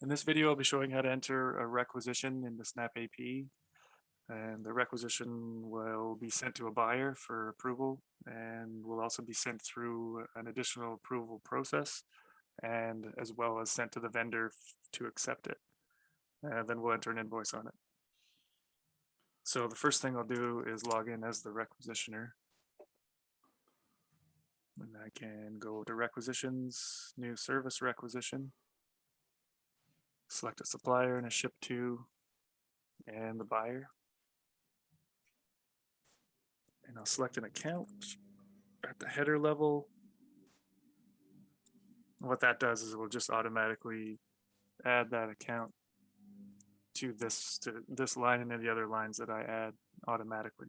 In this video, I'll be showing how to enter a requisition into SnapAP, and the requisition will be sent to a buyer for approval and will also be sent through an additional approval process and as well as sent to the vendor to accept it. And then we'll enter an invoice on it. So the first thing I'll do is log in as the requisitioner. And I can go to requisitions, new service requisition, select a supplier and a ship to, and the buyer. And I'll select an account at the header level. What that does is it will just automatically add that account to this line and then the other lines that I add automatically.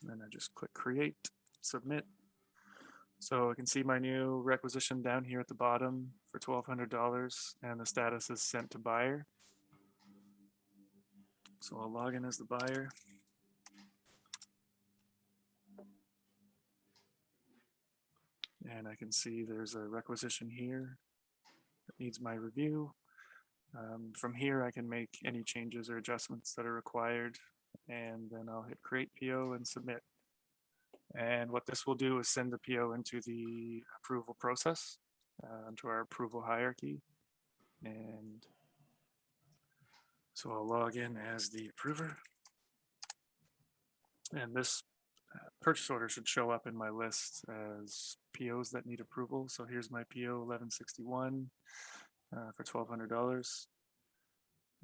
And I just click create, submit. So I can see my new requisition down here at the bottom for $1,200 and the status is sent to buyer. So I'll log in as the buyer. And I can see there's a requisition here that needs my review. From here, I can make any changes or adjustments that are required, and then I'll hit create PO and submit. And what this will do is send the PO into the approval process, into our approval hierarchy. And so I'll log in as the approver. And this purchase order should show up in my list as POs that need approval. So here's my PO 1161 for $1,200.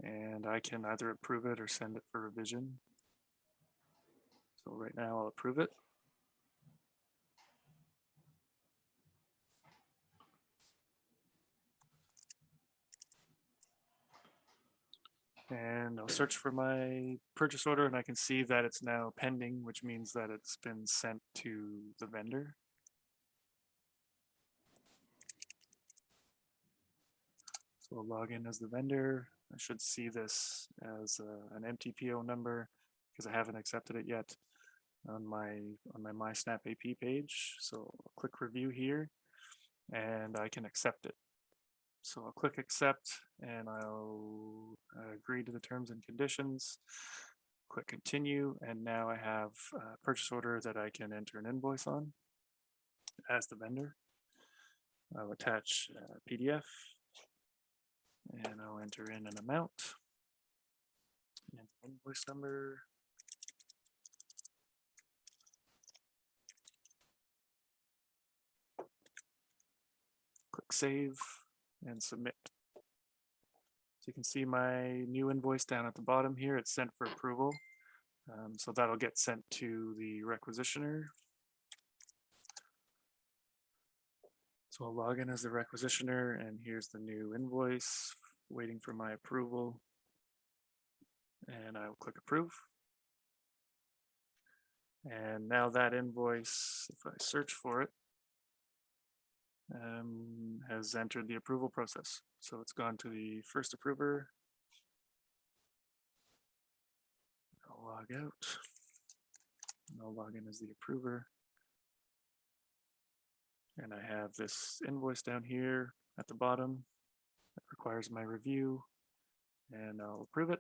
And I can either approve it or send it for revision. So right now I'll approve it. And I'll search for my purchase order and I can see that it's now pending, which means that it's been sent to the vendor. So I'll log in as the vendor. I should see this as an empty PO number because I haven't accepted it yet on my SnapAP page. So I'll click review here and I can accept it. So I'll click accept and I'll agree to the terms and conditions, click continue, and now I have a purchase order that I can enter an invoice on as the vendor. I'll attach a PDF and I'll enter in an amount and invoice number. Click save and submit. So you can see my new invoice down at the bottom here. It's sent for approval. So that'll get sent to the requisitioner. So I'll log in as the requisitioner and here's the new invoice waiting for my approval. And I'll click approve. And now that invoice, if I search for it, has entered the approval process. So it's gone to the first approver. I'll log out. And I'll log in as the approver. And I have this invoice down here at the bottom that requires my review. And I'll approve it.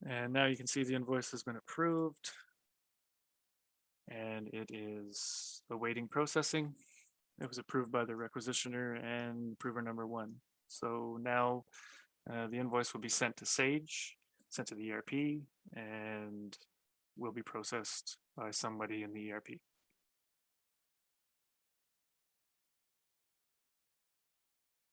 And now you can see the invoice has been approved. And it is awaiting processing. It was approved by the requisitioner and approver number 1. So now the invoice will be sent to Sage, sent to the ERP, and will be processed by somebody in the ERP.